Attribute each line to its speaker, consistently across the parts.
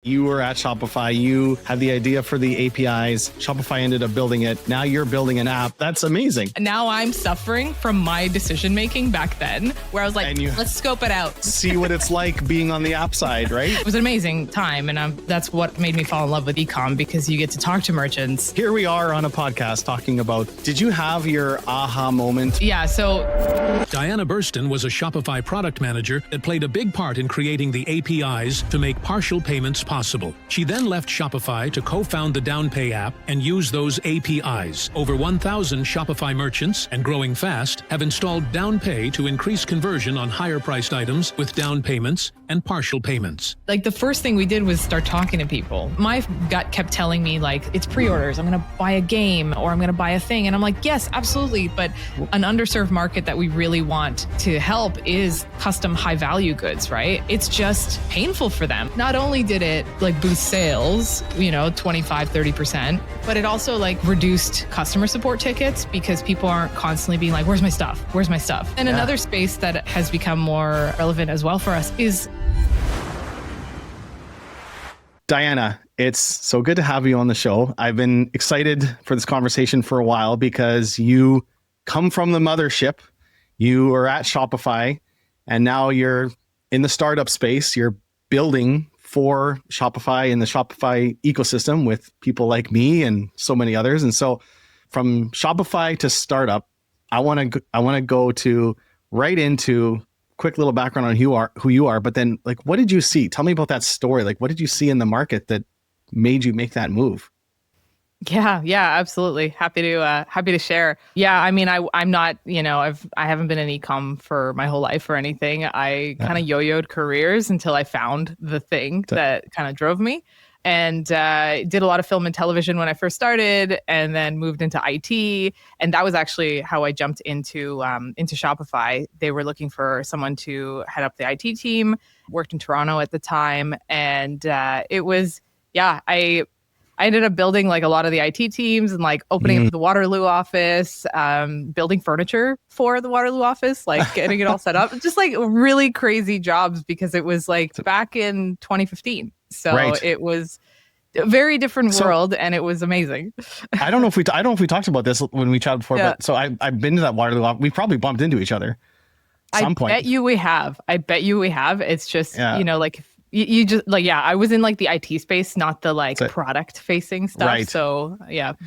Speaker 1: You were at Shopify. You had the idea for the APIs. Shopify ended up building it. Now you're building an app. That's amazing.
Speaker 2: Now I'm suffering from my decision making back then, where I was like, let's scope it out.
Speaker 1: See what it's like being on the app side, right?
Speaker 2: It was an amazing time. And that's what made me fall in love with e-com, because you get to talk to merchants.
Speaker 1: Here we are on a podcast talking about, did you have your aha moment?
Speaker 2: Yeah, so
Speaker 3: Diana Burston was a Shopify product manager that played a big part in creating the APIs to make partial payments possible. She then left Shopify to co-found the Downpay app and use those APIs. Over 1,000 Shopify merchants, and growing fast, have installed Downpay to increase conversion on higher-priced items with down payments and partial payments.
Speaker 2: Like, the first thing we did was start talking to people. My gut kept telling me, like, it's pre-orders. I'm going to buy a game, or I'm going to buy a thing. And I'm like, yes, absolutely. But an underserved market that we really want to help is custom high-value goods, right? It's just painful for them. Not only did it like boost sales, 25, 30%, but it also like reduced customer support tickets, because people aren't constantly being like, where's my stuff? Where's my stuff? And another space that has become more relevant as well for us is...
Speaker 1: Diana, it's so good to have you on the show. I've been excited for this conversation for a while because you come from the mothership. You are at Shopify, and now you're in the startup space. You're building for Shopify and the Shopify ecosystem with people like me and so many others. And so from Shopify to startup, I want to go to right into quick little background on who you are, but then like, what did you see? Tell me about that story. Like, what did you see in the market that made you make that move?
Speaker 2: Yeah, absolutely. Happy to share. Yeah, I mean, I'm not, I haven't been in e-com for my whole life or anything. I kind of yo-yoed careers until I found the thing that kind of drove me, and did a lot of film and television when I first started, and then moved into IT. And that was actually how I jumped into Shopify. They were looking for someone to head up the IT team. Worked in Toronto at the time, and it was, I ended up building like a lot of the IT teams, and like opening up the Waterloo office, building furniture for the Waterloo office, like getting it all set up. Just like really crazy jobs, because it was like back in 2015. So It was a very different world, and it was amazing.
Speaker 1: I don't know if we talked about this when we chatted before, but so I've been to that Waterloo office. We probably bumped into each other at some point.
Speaker 2: I bet you we have. It's just, like you just like, I was in like the IT space, not the like product facing stuff. Right. So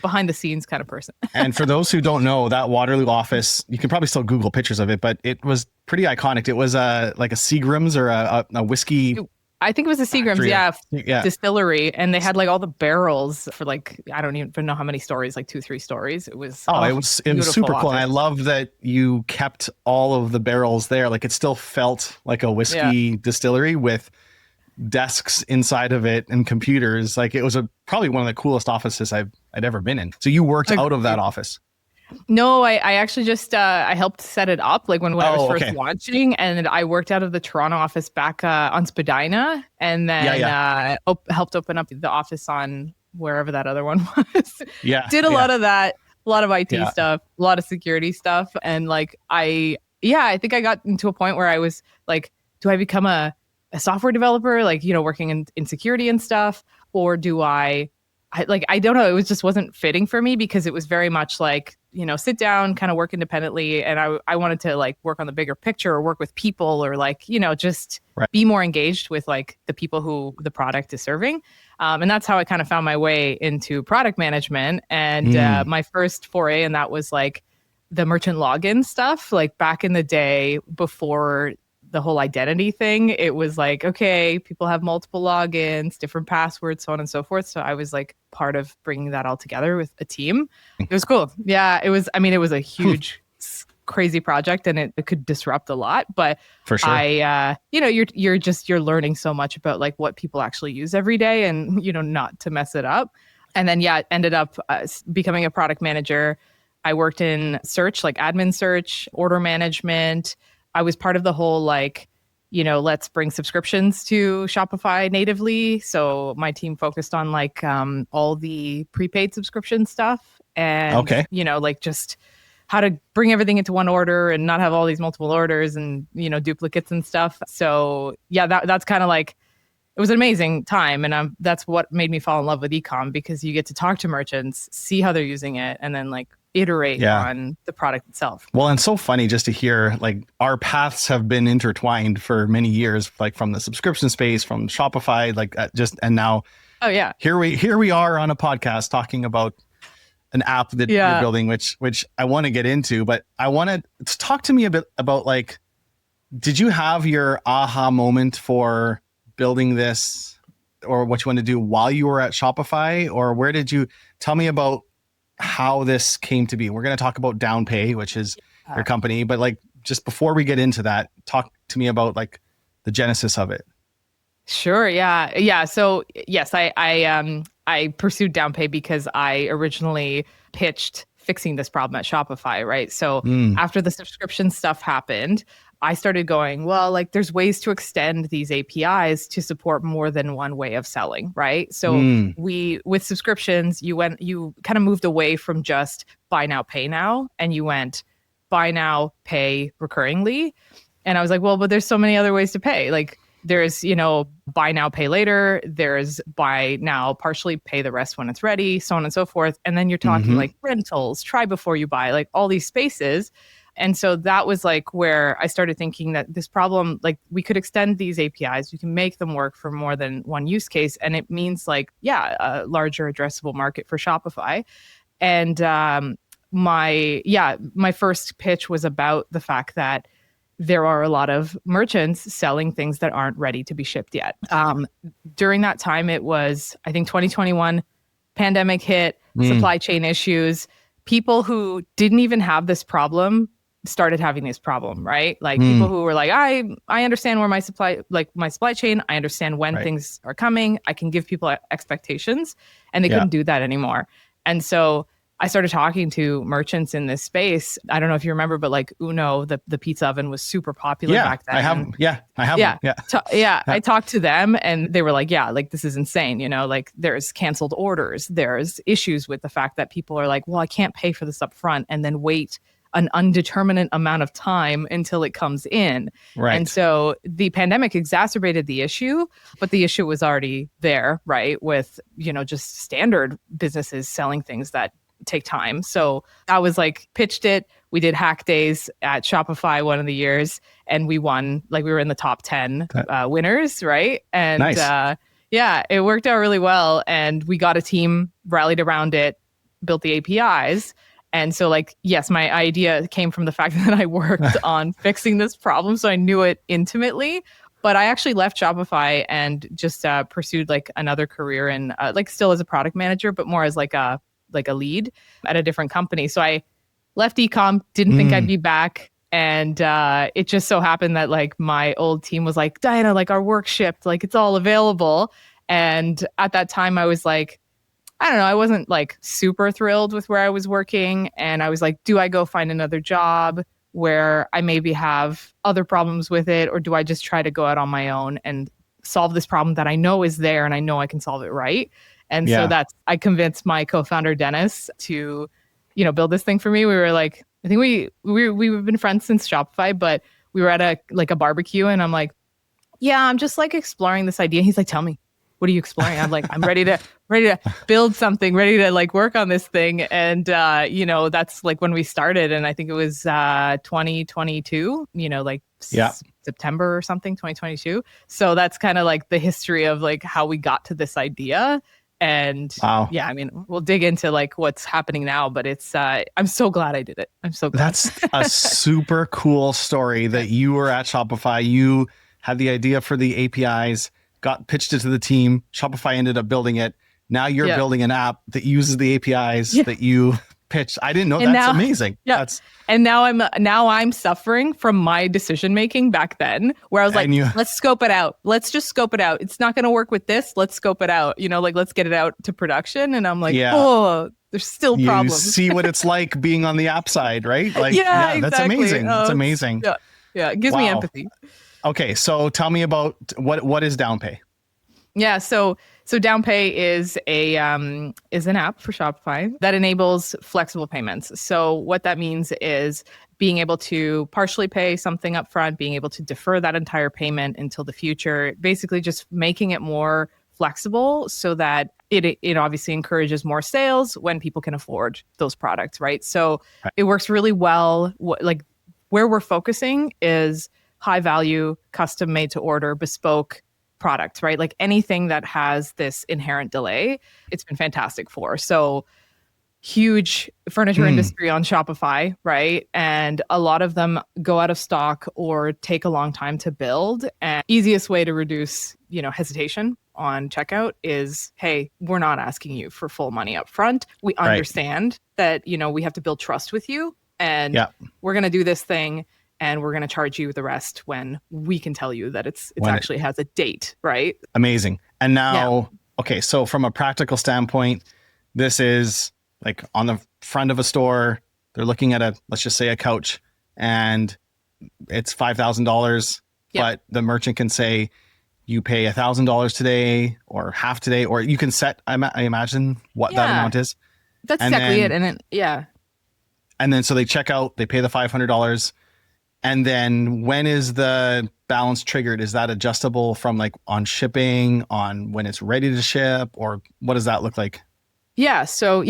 Speaker 2: behind the scenes kind of person.
Speaker 1: And for those who don't know, that Waterloo office, you can probably still Google pictures of it, but it was pretty iconic. It was like a Seagram's or a whiskey.
Speaker 2: I think it was a Seagram's, distillery. And they had like all the barrels for like, I don't even know how many stories, like 2-3 stories. It was, it was super cool. And I love that you kept all of the barrels there. Like, it still felt like a whiskey distillery with desks inside of it and computers. Like, it was probably one of the coolest offices I'd ever been in. So you worked out of that office? No, I actually just I helped set it up, like when I was first launching, and I worked out of the Toronto office back on Spadina, and then helped open up the office on wherever that other one was. Did a lot of that, a lot of IT stuff, a lot of security stuff, and like I think I got into a point where I was like, do I become a software developer, like, working in security and stuff, or do I don't know. It just wasn't fitting for me, because it was very much like, sit down, kind of work independently. And I wanted to like work on the bigger picture, or work with people, or like, just be more engaged with like the people who the product is serving. And that's how I kind of found my way into product management. And my first foray in that was like the merchant login stuff, like back in the day before the whole identity thing. It was like, okay, people have multiple logins, different passwords, so on and so forth. So I was like part of bringing that all together with a team. It was cool. Yeah, it was a huge, crazy project, and it could disrupt a lot. But for sure, you're learning so much about like what people actually use every day, and not to mess it up. And then ended up becoming a product manager. I worked in search, like admin search, order management. I was part of the whole like, let's bring subscriptions to Shopify natively. So my team focused on like all the prepaid subscription stuff, and like just how to bring everything into one order and not have all these multiple orders and duplicates and stuff. So that's kind of like it was an amazing time. And that's what made me fall in love with ecom, because you get to talk to merchants, see how they're using it, and then like iterate on the product itself.
Speaker 1: Well, and so funny just to hear, like, our paths have been intertwined for many years, like from the subscription space, from Shopify, like and now here we are on a podcast talking about an app that you're building, which I want to get into, but I want to talk to me a bit about, like, did you have your aha moment for building this, or what you want to do while you were at Shopify, or where did you tell me about how this came to be? We're going to talk about Downpay, which is your company, but like, just before we get into that, talk to me about like the genesis of it.
Speaker 2: Sure. Yeah. So yes, I pursued Downpay because I originally pitched fixing this problem at Shopify, right? So after the subscription stuff happened, I started going, well, like, there's ways to extend these APIs to support more than one way of selling, right? So with subscriptions, you kind of moved away from just buy now, pay now, and you went buy now, pay recurringly. And I was like, well, but there's so many other ways to pay. Like, there's, buy now, pay later. There's buy now, partially pay the rest when it's ready, so on and so forth. And then you're talking like rentals, try before you buy, like all these spaces. And so that was like where I started thinking that this problem, like, we could extend these APIs, we can make them work for more than one use case. And it means like, a larger addressable market for Shopify. And my first pitch was about the fact that there are a lot of merchants selling things that aren't ready to be shipped yet. During that time, it was, I think, 2021, pandemic hit, supply chain issues. People who didn't even have this problem started having this problem, right? Like people who were like, I understand where my supply chain, I understand when things are coming, I can give people expectations, and they couldn't do that anymore. And so I started talking to merchants in this space. I don't know if you remember, but like Uno, the pizza oven, was super popular back then.
Speaker 1: I have.
Speaker 2: I talked to them and they were like, like, this is insane. Like, there's canceled orders. There's issues with the fact that people are like, well, I can't pay for this up front and then wait an undeterminate amount of time until it comes in. Right. And so the pandemic exacerbated the issue, but the issue was already there, right? With, just standard businesses selling things that take time. So I was like, pitched it. We did hack days at Shopify one of the years, and we won. Like, we were in the top 10 winners, right? And nice. It worked out really well. And we got a team, rallied around it, built the APIs. And so, like, yes, my idea came from the fact that I worked on fixing this problem, so I knew it intimately. But I actually left Shopify and just pursued like another career in like, still as a product manager, but more as like a lead at a different company. So I left ecom, didn't think I'd be back. And it just so happened that like my old team was like, Diana, like, our work shipped, like, it's all available. And at that time I was like, I don't know, I wasn't like super thrilled with where I was working. And I was like, do I go find another job where I maybe have other problems with it? Or do I just try to go out on my own and solve this problem that I know is there and I know I can solve it right? And so I convinced my co-founder, Dennis, to, build this thing for me. We were like, I think we've been friends since Shopify, but we were at a barbecue and I'm like, I'm just like exploring this idea. He's like, tell me, what are you exploring? I'm like, I'm ready to build something, ready to like work on this thing. And, that's like when we started. And I think it was 2022, September or something, 2022. So that's kind of like the history of like how we got to this idea. And I mean, we'll dig into like what's happening now, but it's, I'm so glad I did it. I'm so glad.
Speaker 1: That's a super cool story that you were at Shopify. You had the idea for the APIs, got pitched it to the team. Shopify ended up building it. Now you're building an app that uses the APIs that you pitched. I didn't know. That's amazing. Yeah.
Speaker 2: And now I'm suffering from my decision making back then, where I was like, let's scope it out. Let's just scope it out. It's not going to work with this. Let's scope it out. Like, let's get it out to production. And I'm like, there's still problems.
Speaker 1: You see what it's like being on the app side, right? Like, exactly. That's amazing. That's amazing.
Speaker 2: Yeah. It gives me empathy.
Speaker 1: Okay. So tell me about what is Downpay?
Speaker 2: Yeah. So So Downpay is an app for Shopify that enables flexible payments. So what that means is being able to partially pay something up front, being able to defer that entire payment until the future, basically just making it more flexible so that it obviously encourages more sales when people can afford those products, right? So it works really well. Like where we're focusing is high value, custom made to order, bespoke products, right? Like anything that has this inherent delay, it's been fantastic for. So huge furniture industry on Shopify, right? And a lot of them go out of stock or take a long time to build. And easiest way to reduce, hesitation on checkout is, hey, we're not asking you for full money up front. We understand that, we have to build trust with you, and we're going to do this thing, and we're going to charge you the rest when we can tell you that it's actually has a date, right?
Speaker 1: Amazing. And now, okay, so from a practical standpoint, this is like on the front of a store, they're looking at let's just say a couch, and it's $5,000, but the merchant can say, you pay $1,000 today or half today, or you can set, I imagine, what that amount is.
Speaker 2: That's exactly it. And then,
Speaker 1: and then so they check out, they pay the $500. And then when is the balance triggered? Is that adjustable from like on shipping, on when it's ready to ship, or what does that look like?
Speaker 2: So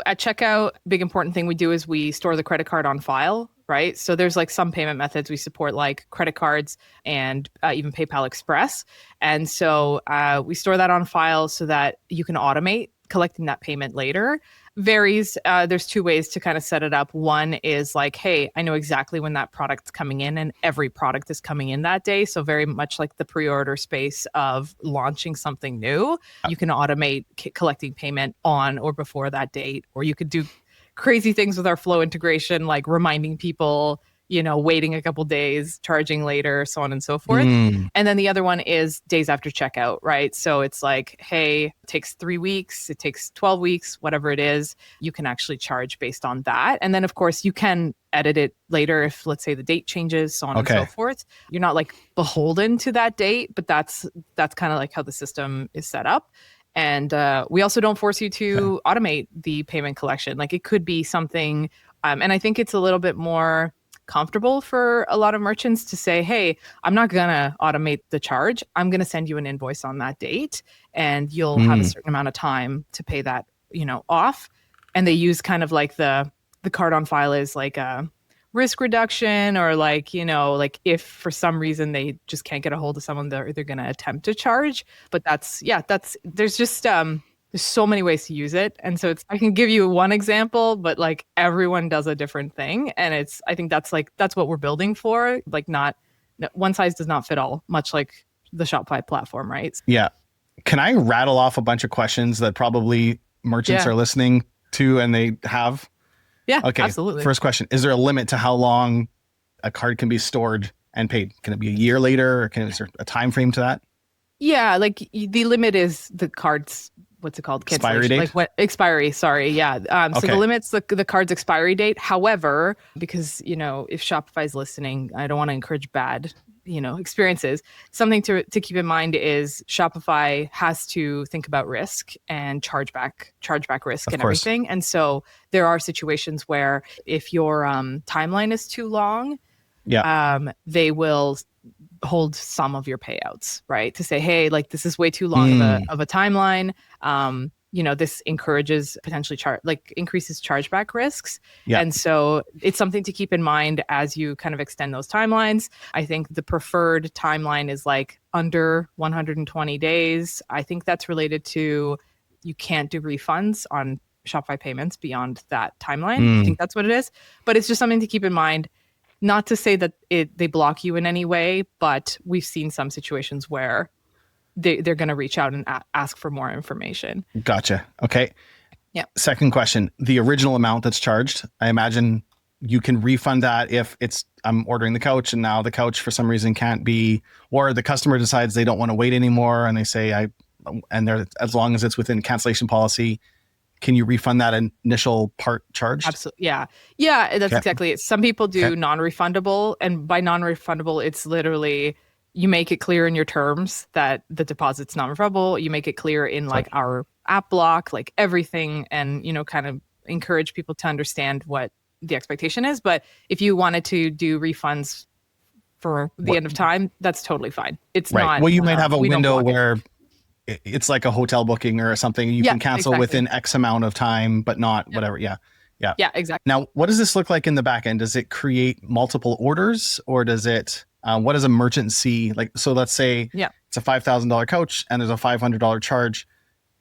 Speaker 2: at checkout, big important thing we do is we store the credit card on file, right? So there's like some payment methods we support, like credit cards and even PayPal Express. And so we store that on file so that you can automate collecting that payment later. Varies. There's two ways to kind of set it up. One is like, hey, I know exactly when that product's coming in, and every product is coming in that day. So very much like the pre-order space of launching something new, you can automate collecting payment on or before that date, or you could do crazy things with our flow integration, like reminding people, waiting a couple days, charging later, so on and so forth. And then the other one is days after checkout, right? So it's like, hey, it takes 3 weeks, it takes 12 weeks, whatever it is, you can actually charge based on that. And then of course you can edit it later if, let's say, the date changes, so on and so forth. You're not like beholden to that date, but that's kind of like how the system is set up. And we also don't force you to automate the payment collection. Like it could be something, and I think it's a little bit more comfortable for a lot of merchants to say, hey, I'm not going to automate the charge. I'm going to send you an invoice on that date, and you'll have a certain amount of time to pay that, off. And they use kind of like the card on file is like a risk reduction, or like, like if for some reason they just can't get a hold of someone, they're going to attempt to charge. But there's just, there's so many ways to use it. And so I can give you one example, but like everyone does a different thing. And I think that's what we're building for. Like one size does not fit all, much like the Shopify platform, right?
Speaker 1: Yeah. Can I rattle off a bunch of questions that probably merchants are listening to and they have?
Speaker 2: Yeah,
Speaker 1: okay,
Speaker 2: absolutely.
Speaker 1: First question, is there a limit to how long a card can be stored and paid? Can it be a year later, or is there a time frame to that?
Speaker 2: Yeah, like the limit is the card's, what's it called?
Speaker 1: Expiry date?
Speaker 2: Like what expiry, sorry. Yeah. So the limit's the card's expiry date. However, because, if Shopify's listening, I don't want to encourage bad, experiences. Something to keep in mind is Shopify has to think about risk and chargeback risk and everything. And so there are situations where if your timeline is too long, they will hold some of your payouts, right? To say, hey, like this is way too long of a timeline. This encourages potentially increases chargeback risks. Yeah. And so it's something to keep in mind as you kind of extend those timelines. I think the preferred timeline is like under 120 days. I think that's related to you can't do refunds on Shopify payments beyond that timeline. I think that's what it is. But it's just something to keep in mind. Not to say that they block you in any way, but we've seen some situations where they're going to reach out and ask for more information.
Speaker 1: Gotcha. Okay.
Speaker 2: Yeah.
Speaker 1: Second question, the original amount that's charged, I imagine you can refund that if I'm ordering the couch and now the couch for some reason can't be, or the customer decides they don't want to wait anymore and they say, as long as it's within cancellation policy, can you refund that initial part charged?
Speaker 2: Absolutely. Yeah. Yeah, that's exactly it. Some people do non-refundable, and by non-refundable, it's literally You make it clear in your terms that the deposit's non-refundable. You make it clear in like our app block, like everything, and, you know, kind of encourage people to understand what the expectation is. But if you wanted to do refunds for the end of time, that's totally fine. It's not.
Speaker 1: Well, you might have a window where it's like a hotel booking or something. You can cancel within X amount of time, but not whatever. Yeah,
Speaker 2: exactly.
Speaker 1: Now, what does this look like in the back end? Does it create multiple orders, or does it? What does a merchant see? Like, so let's say it's a $5,000 couch and there's a $500 charge.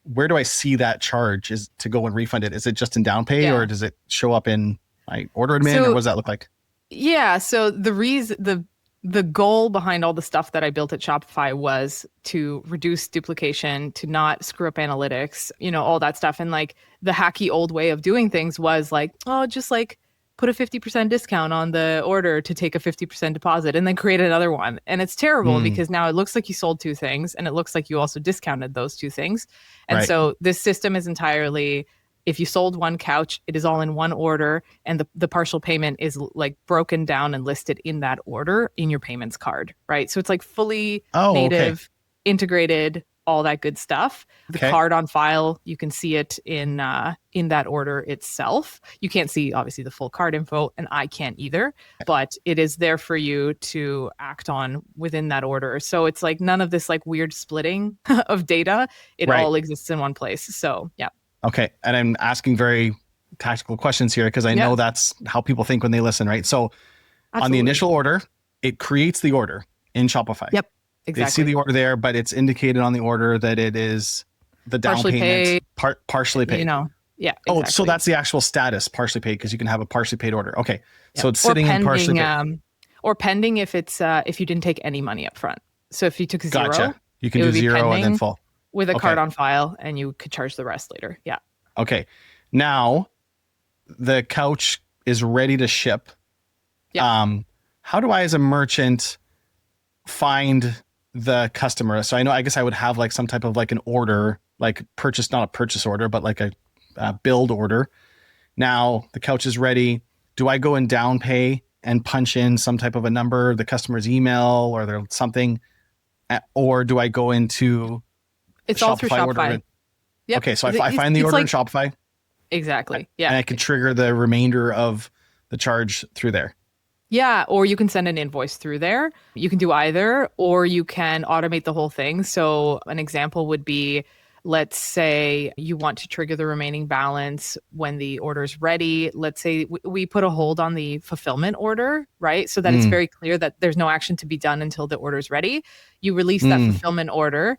Speaker 1: Where do I see that charge is to go and refund it? Is it just in Downpay or does it show up in my order admin, or what does that look like?
Speaker 2: Yeah. So the goal behind all the stuff that I built at Shopify was to reduce duplication, to not screw up analytics, you know, all that stuff. And like the hacky old way of doing things was like, oh, just like put a 50% discount on the order to take a 50% deposit and then create another one. And it's terrible because now it looks like you sold two things and it looks like you also discounted those two things. And so this system is entirely, if you sold one couch, it is all in one order, and the partial payment is like broken down and listed in that order in your payments card, right? So it's like fully native, integrated, all that good stuff. The card on file, you can see it in that order itself. You can't see obviously the full card info, and I can't either, but it is there for you to act on within that order. So it's like none of this like weird splitting of data. It all exists in one place. So yeah.
Speaker 1: Okay. And I'm asking very tactical questions here because I know that's how people think when they listen, right? So on the initial order, it creates the order in Shopify.
Speaker 2: Yep. Exactly.
Speaker 1: They see the order there, but it's indicated on the order that it is the down payment, partially paid.
Speaker 2: You know, exactly.
Speaker 1: Oh, so that's the actual status, partially paid, because you can have a partially paid order. Okay. So it's sitting in partially paid.
Speaker 2: Or pending if it's if you didn't take any money up front. So if you took zero,
Speaker 1: you can do zero and then full.
Speaker 2: With a card on file, and you could charge the rest later. Yeah.
Speaker 1: Okay. Now the couch is ready to ship.
Speaker 2: Yeah.
Speaker 1: How do I, as a merchant, find the customer? So I guess I would have like some type of like an order, like purchase, not a purchase order, but like a build order. Now the couch is ready. Do I go in Downpay and punch in some type of a number, the customer's email or their something, or do I go into
Speaker 2: it's all through Shopify?
Speaker 1: Yep. Okay, so I find the order in Shopify.
Speaker 2: Exactly. Yeah.
Speaker 1: And I can trigger the remainder of the charge through there.
Speaker 2: Yeah, or you can send an invoice through there. You can do either, or you can automate the whole thing. So an example would be, let's say you want to trigger the remaining balance when the order is ready. Let's say we put a hold on the fulfillment order, right? So that it's very clear that there's no action to be done until the order is ready. You release that fulfillment order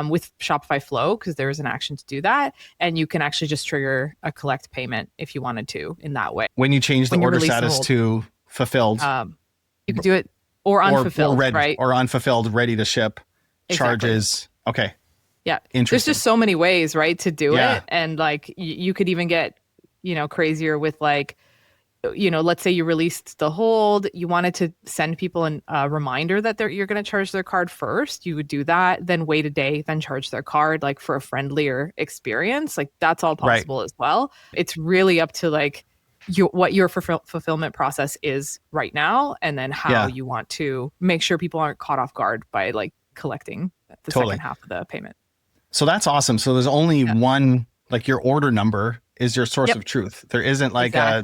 Speaker 2: with Shopify Flow, because there is an action to do that. And you can actually just trigger a collect payment if you wanted to in that way.
Speaker 1: When you change the order status to fulfilled,
Speaker 2: you could do it or unfulfilled, right?
Speaker 1: Or unfulfilled, ready to ship, charges. Okay.
Speaker 2: Yeah. There's just so many ways, right, to do it. And like you could even get, crazier with like, let's say you released the hold, you wanted to send people a reminder that you're going to charge their card first. You would do that, then wait a day, then charge their card, like for a friendlier experience. Like that's all possible as well. It's really up to like what your fulfillment process is right now, and then how you want to make sure people aren't caught off guard by like collecting the second half of the payment.
Speaker 1: So that's awesome. So there's only one, like your order number is your source of truth. There isn't like a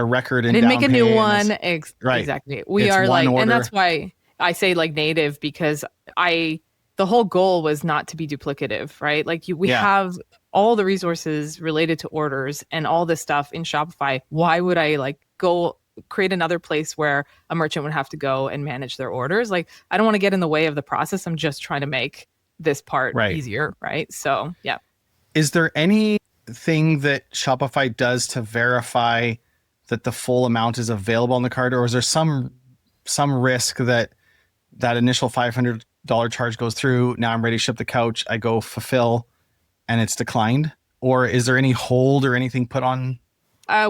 Speaker 1: record in Downpay.
Speaker 2: Didn't make a new one. Exactly. We are like, order. And that's why I say like native, because the whole goal was not to be duplicative, right? Like we have all the resources related to orders and all this stuff in Shopify. Why would I like go create another place where a merchant would have to go and manage their orders? Like, I don't want to get in the way of the process. I'm just trying to make this part easier, right? So, yeah.
Speaker 1: Is there anything that Shopify does to verify that the full amount is available on the card, or is there some risk that initial $500 charge goes through? Now I'm ready to ship the couch. I go fulfill, and it's declined, or is there any hold or anything put on?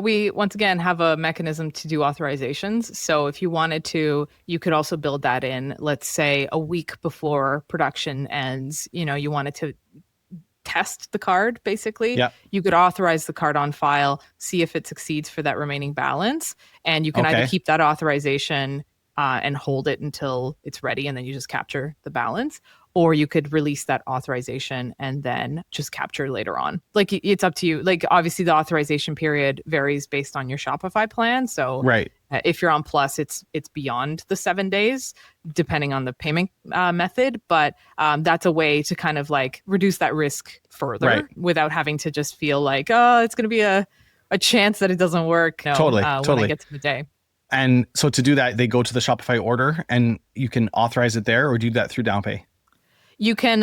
Speaker 2: We, once again, have a mechanism to do authorizations. So if you wanted to, you could also build that in, let's say a week before production ends, you wanted to test the card, basically.
Speaker 1: Yeah.
Speaker 2: You could authorize the card on file, see if it succeeds for that remaining balance. And you can either keep that authorization and hold it until it's ready, and then you just capture the balance. Or you could release that authorization and then just capture later on. Like, it's up to you. Like, obviously the authorization period varies based on your Shopify plan. So
Speaker 1: right.
Speaker 2: If you're on Plus, it's beyond the 7 days, depending on the payment method. But that's a way to kind of like reduce that risk further without having to just feel like, oh, it's going to be a chance that it doesn't work. No,
Speaker 1: totally.
Speaker 2: When I get to the day.
Speaker 1: And so to do that, they go to the Shopify order and you can authorize it there, or do that through Downpay?
Speaker 2: You can,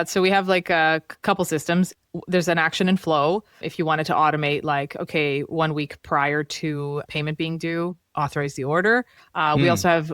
Speaker 2: so we have like a couple systems. There's an action and flow. If you wanted to automate, like, okay, 1 week prior to payment being due, authorize the order. We also have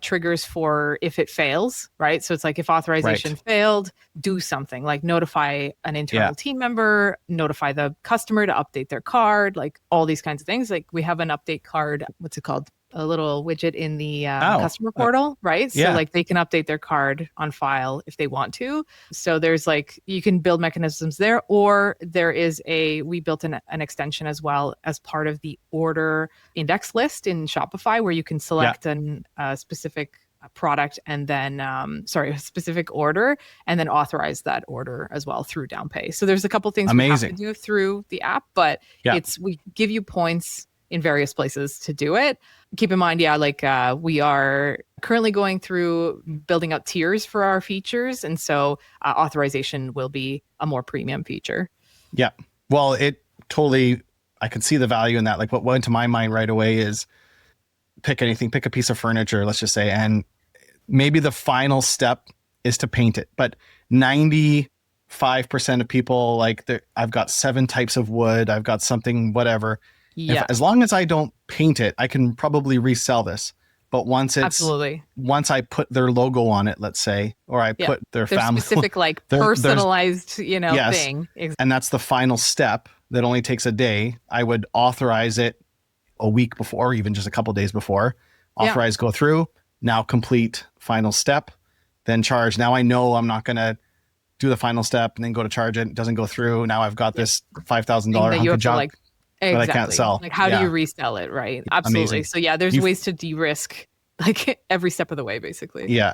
Speaker 2: triggers for if it fails, right? So it's like if authorization failed, do something like notify an internal team member, notify the customer to update their card, like all these kinds of things. Like we have an update card, what's it called? A little widget in the customer portal, right? So like they can update their card on file if they want to. So there's like, you can build mechanisms there, or there is we built an extension as well as part of the order index list in Shopify, where you can select a specific product and then, a specific order, and then authorize that order as well through Downpay. So there's a couple things we have to do through the app, but we give you points in various places to do it. Keep in mind, we are currently going through building out tiers for our features. And so authorization will be a more premium feature.
Speaker 1: Yeah. Well, I can see the value in that. Like what went to my mind right away is pick a piece of furniture, let's just say, and maybe the final step is to paint it. But 95% of people, like, I've got 7 types of wood, I've got something, whatever. Yeah. As long as I don't paint it, I can probably resell this. But once I put their logo on it, let's say, or I put their family
Speaker 2: specific, like personalized, thing.
Speaker 1: And that's the final step that only takes a day. I would authorize it a week before, or even just a couple days before. Authorize, go through. Now complete final step, then charge. Now I know I'm not going to do the final step and then go to charge it. It doesn't go through. Now I've got this $5,000 hunk of junk.
Speaker 2: Exactly.
Speaker 1: But I can't sell.
Speaker 2: Like, how do you resell it, right? Absolutely. Amazing. So there's ways to de-risk like every step of the way, basically.
Speaker 1: Yeah.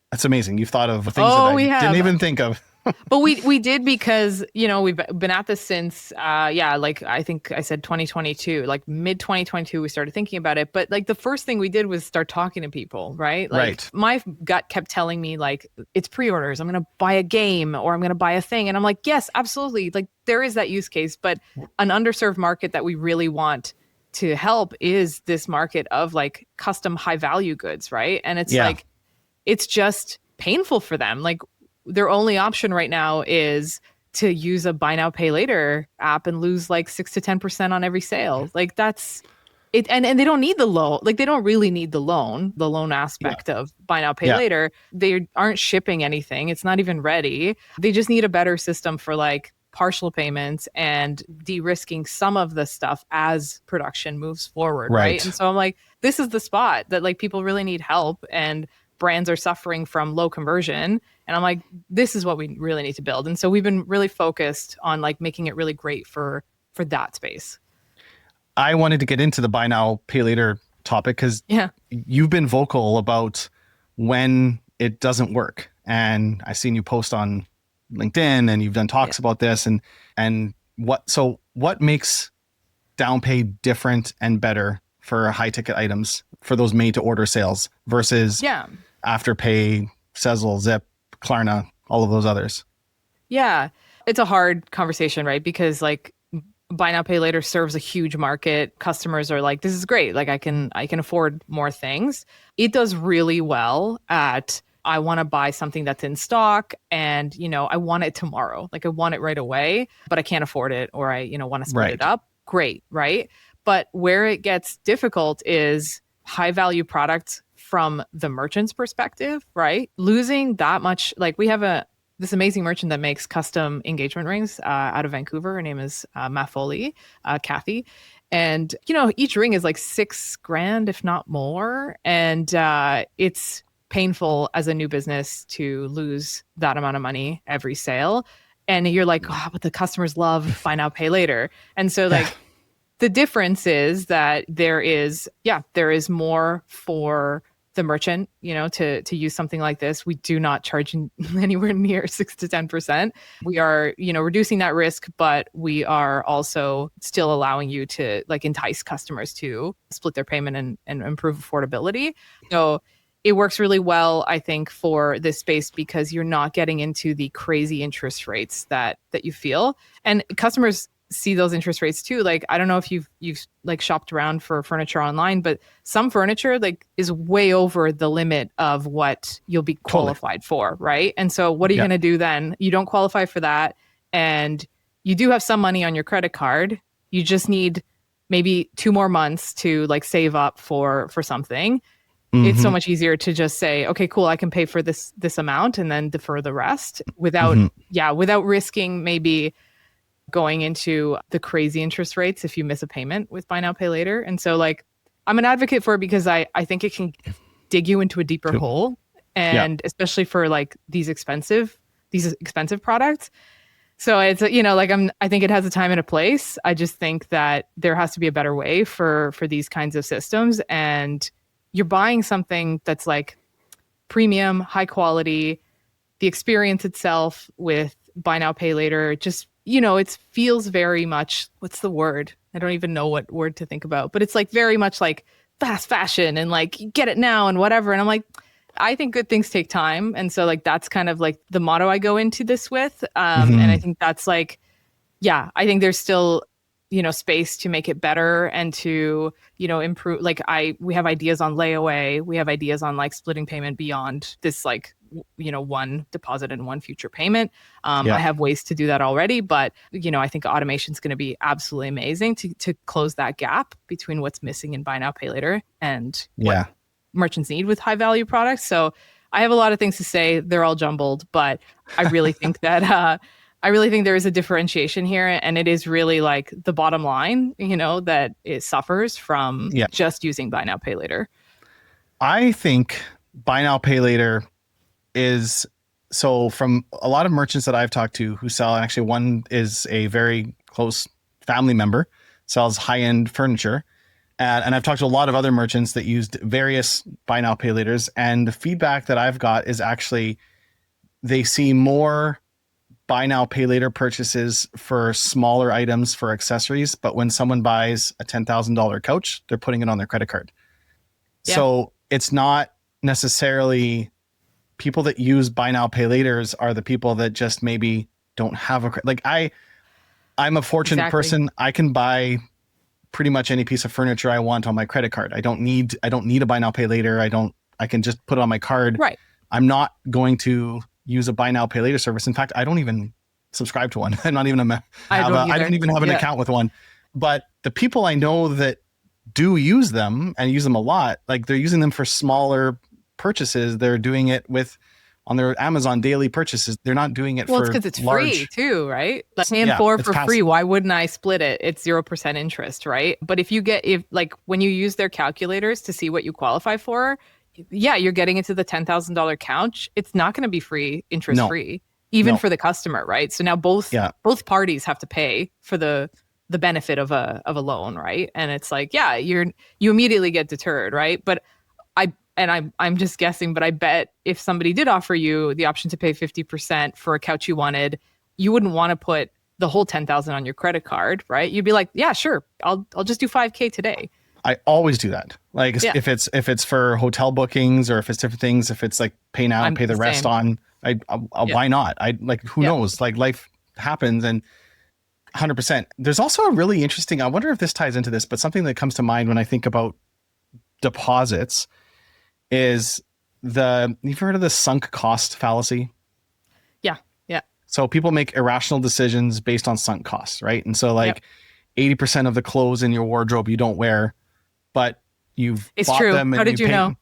Speaker 1: That's amazing. You've thought of things that I didn't even think of.
Speaker 2: But we did because, we've been at this since, like I think I said 2022, like mid 2022, we started thinking about it. But like the first thing we did was start talking to people, right? Like my gut kept telling me like, it's pre-orders. I'm going to buy a game or I'm going to buy a thing. And I'm like, yes, absolutely. Like there is that use case, but an underserved market that we really want to help is this market of like custom high value goods, right? And it's like, it's just painful for them. Like, their only option right now is to use a buy now, pay later app and lose like 6 to 10% on every sale. Like that's it. And they don't need the loan. Like they don't really need the loan aspect of buy now, pay later. They aren't shipping anything. It's not even ready. They just need a better system for like partial payments and de-risking some of the stuff as production moves forward. Right. And so I'm like, this is the spot that like people really need help, and brands are suffering from low conversion. And I'm like, this is what we really need to build. And so we've been really focused on like making it really great for that space.
Speaker 1: I wanted to get into the buy now, pay later topic because you've been vocal about when it doesn't work. And I've seen you post on LinkedIn and you've done talks about this and what makes Downpay different and better for high ticket items, for those made to order sales versus Afterpay, Sezzle, Zip, Klarna, all of those others?
Speaker 2: Yeah, it's a hard conversation, right? Because like buy now, pay later serves a huge market. Customers are like, this is great. Like I can afford more things. It does really well at, I want to buy something that's in stock and, I want it tomorrow. Like I want it right away, but I can't afford it, or I, want to split it up. Great. Right. But where it gets difficult is high value products from the merchant's perspective, right? Losing that much, like we have this amazing merchant that makes custom engagement rings out of Vancouver. Her name is Maffoli, Kathy. And, each ring is like $6,000, if not more. And it's painful as a new business to lose that amount of money every sale. And you're like, oh, but the customers love buy now, pay later. And so like, The difference is that there is more for the merchant, to use something like this. We do not charge anywhere near 6 to 10%. We are, reducing that risk, but we are also still allowing you to like entice customers to split their payment and improve affordability. So it works really well, I think, for this space because you're not getting into the crazy interest rates that you feel. And customers see those interest rates too. Like, I don't know if you've like shopped around for furniture online, but some furniture like is way over the limit of what you'll be qualified for, right? And so what are you going to do then? You don't qualify for that, and you do have some money on your credit card. You just need maybe 2 more months to like save up for something. It's so much easier to just say, okay, cool, I can pay for this amount and then defer the rest without risking maybe going into the crazy interest rates if you miss a payment with buy now, pay later. And so like, I'm an advocate for it because I think it can dig you into a deeper hole. And especially for like these expensive products. So it's, I think it has a time and a place. I just think that there has to be a better way for these kinds of systems. And you're buying something that's like premium, high quality, the experience itself with buy now, pay later, just, it feels very much, what's the word? I don't even know what word to think about, but it's like very much like fast fashion and like get it now and whatever. And I'm like, I think good things take time. And so like, that's kind of like the motto I go into this with. And I think that's like, I think there's still, space to make it better and to, improve. Like we have ideas on layaway. We have ideas on like splitting payment beyond this, like, one deposit and one future payment. I have ways to do that already, but, I think automation is going to be absolutely amazing to close that gap between what's missing in buy now, pay later and what merchants need with high value products. So I have a lot of things to say. They're all jumbled, but I really think that, there is a differentiation here, and it is really like the bottom line, that it suffers from just using buy now, pay later.
Speaker 1: I think buy now, pay later is, so from a lot of merchants that I've talked to who sell, and actually one is a very close family member, sells high-end furniture. And I've talked to a lot of other merchants that used various buy now, pay laters. And the feedback that I've got is actually they see more buy now, pay later purchases for smaller items for accessories. But when someone buys a $10,000 couch, they're putting it on their credit card. Yeah. So it's not necessarily people that use buy now, pay laters are the people that just maybe don't have I'm a fortunate person. I can buy pretty much any piece of furniture I want on my credit card. I don't need a buy now, pay later. I can just put it on my card.
Speaker 2: Right.
Speaker 1: I'm not going to use a buy now, pay later service. In fact, I don't even subscribe to one. I'm not even I don't even have an account with one. But the people I know that do use them and use them a lot, like they're using them for smaller purchases. They're doing it on their Amazon daily purchases. They're not doing it for
Speaker 2: because it's
Speaker 1: large,
Speaker 2: free too, right? Like paying for free. Why wouldn't I split it? It's 0% interest, right? But if when you use their calculators to see what you qualify for, you're getting into the $10,000 couch. It's not going to be free, interest free, even for the customer, right? So now both parties have to pay for the benefit of a loan, right? And it's like, you immediately get deterred, right? But I'm just guessing, but I bet if somebody did offer you the option to pay 50% for a couch you wanted, you wouldn't want to put the whole $10,000 on your credit card, right? You'd be like, yeah, sure, I'll just do $5,000 today.
Speaker 1: I always do that. Like if it's for hotel bookings or if it's different things, if it's like pay now and pay the rest on, why not? Who knows? Like life happens, and 100%. There's also a really interesting, I wonder if this ties into this, but something that comes to mind when I think about deposits is you've heard of the sunk cost fallacy?
Speaker 2: Yeah.
Speaker 1: So people make irrational decisions based on sunk costs, right? And so 80% of the clothes in your wardrobe you don't wear, but you've bought
Speaker 2: true.
Speaker 1: them. And
Speaker 2: how did you know?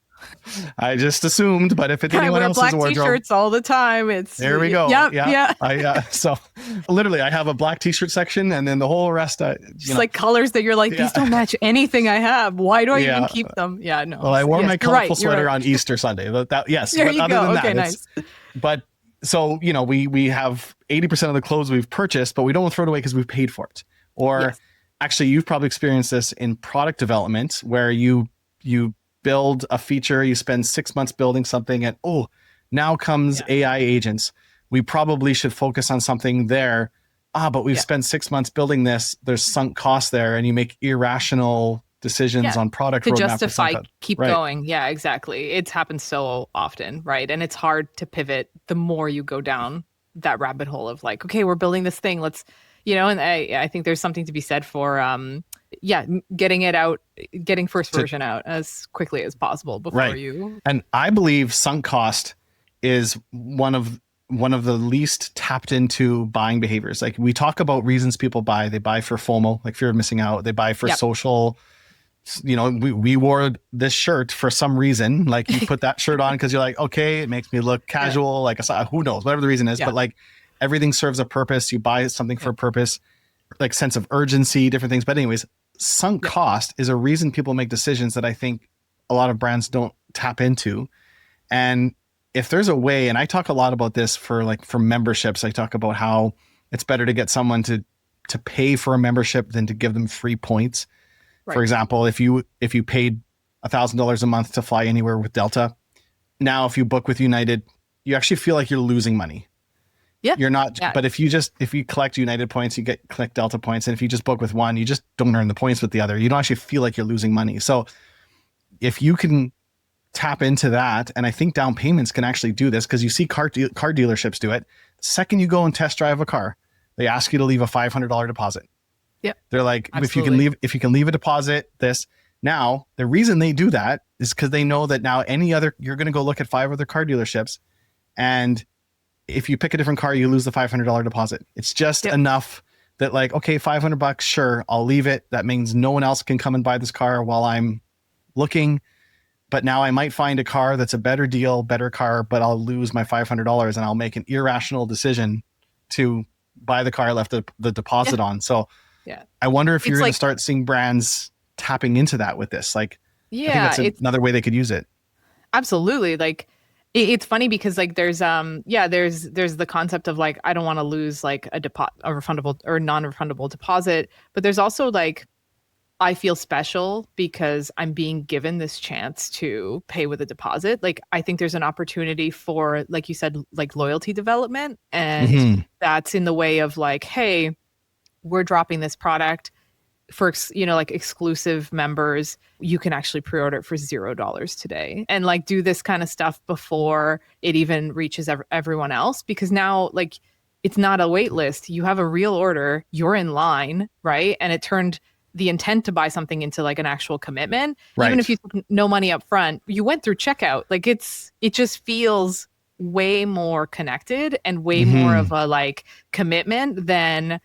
Speaker 1: I just assumed, but if it's anyone else's wardrobe. I wear black
Speaker 2: t-shirts all the time.
Speaker 1: There we go.
Speaker 2: Yep, yeah.
Speaker 1: So literally I have a black t-shirt section and then the whole rest,
Speaker 2: like colors that you're like, these don't match anything I have. Why do I even keep them? Yeah, no.
Speaker 1: Well, I wore my colorful sweater on Easter Sunday. Yes.
Speaker 2: There you go. Okay, nice.
Speaker 1: But so, we have 80% of the clothes we've purchased, but we don't throw it away because we've paid for it. Or actually, you've probably experienced this in product development where you build a feature, you spend 6 months building something, and now comes AI agents. We probably should focus on something there. But we've spent 6 months building this. There's sunk costs there, and you make irrational decisions on product
Speaker 2: to
Speaker 1: roadmap
Speaker 2: justify keep going. Yeah, exactly. It's happened so often, right? And it's hard to pivot the more you go down that rabbit hole of like, okay, we're building this thing. Let's, and I think there's something to be said for, getting it out, getting first version out as quickly as possible before you.
Speaker 1: And I believe sunk cost is one of the least tapped into buying behaviors. Like we talk about reasons people buy. They buy for FOMO, like fear of missing out. They buy for social. We wore this shirt for some reason. Like you put that shirt on because you're like, okay, it makes me look casual. Like who knows, whatever the reason is. But like everything serves a purpose. You buy something for a purpose, like sense of urgency, different things. But anyways, sunk cost is a reason people make decisions that I think a lot of brands don't tap into. And if there's a way, and I talk a lot about this for memberships, I talk about how it's better to get someone to pay for a membership than to give them free points. Right. For example, if you paid $1,000 a month to fly anywhere with Delta, now if you book with United, you actually feel like you're losing money.
Speaker 2: Yeah.
Speaker 1: You're not, but if you collect United points, you collect Delta points. And if you just book with one, you just don't earn the points with the other. You don't actually feel like you're losing money. So if you can tap into that, and I think down payments can actually do this because you see car dealerships do it. The second you go and test drive a car, they ask you to leave a $500 deposit.
Speaker 2: Yeah.
Speaker 1: They're like, if you can leave a deposit, this. Now, the reason they do that is because they know that now you're going to go look at 5 other car dealerships. And if you pick a different car, you lose the $500 deposit. It's just enough that like, okay, $500, sure, I'll leave it. That means no one else can come and buy this car while I'm looking. But now I might find a car that's a better deal, better car, but I'll lose my $500 and I'll make an irrational decision to buy the car I left the deposit on. So I wonder if you're going to start seeing brands tapping into that with this. Like, I think that's another way they could use it.
Speaker 2: Absolutely. Like, it's funny because like there's the concept of like, I don't want to lose like a refundable or non-refundable deposit, but there's also like, I feel special because I'm being given this chance to pay with a deposit. Like, I think there's an opportunity for, like you said, like loyalty development. And that's in the way of like, hey, we're dropping this product for, like exclusive members. You can actually pre-order it for $0 today and like do this kind of stuff before it even reaches everyone else. Because now like it's not a wait list. You have a real order, you're in line, right? And it turned the intent to buy something into like an actual commitment. Right. Even if you took no money up front, you went through checkout. Like it just feels way more connected and way more of a like commitment than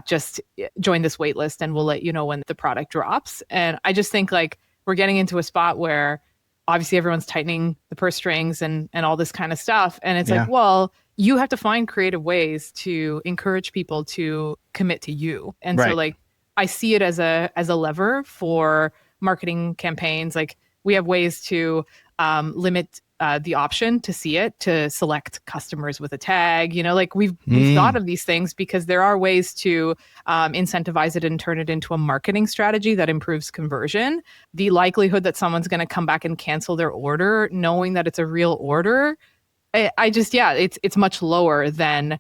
Speaker 2: just join this wait list and we'll let you know when the product drops. And I just think like we're getting into a spot where obviously everyone's tightening the purse strings and all this kind of stuff. And it's like, well, you have to find creative ways to encourage people to commit to you. And so like, I see it as a lever for marketing campaigns. Like we have ways to limit the option to see it, to select customers with a tag. Like we've thought of these things because there are ways to incentivize it and turn it into a marketing strategy that improves conversion. The likelihood that someone's going to come back and cancel their order, knowing that it's a real order, it's much lower than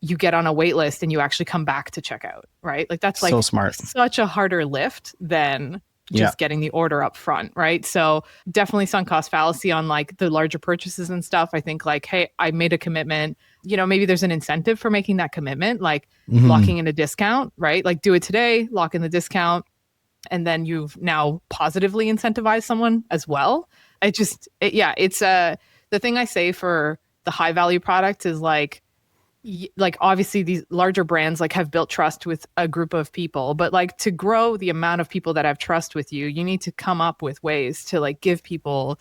Speaker 2: you get on a wait list and you actually come back to check out, right? Like that's like
Speaker 1: so smart.
Speaker 2: Such a harder lift than just getting the order up front, right? So definitely sunk cost fallacy on like the larger purchases and stuff. I think like, hey, I made a commitment, maybe there's an incentive for making that commitment, like locking in a discount, right? Like do it today, lock in the discount, and then you've now positively incentivized someone as well. It's the thing I say for the high value product is like obviously these larger brands like have built trust with a group of people, but like to grow the amount of people that have trust with you, you need to come up with ways to like give people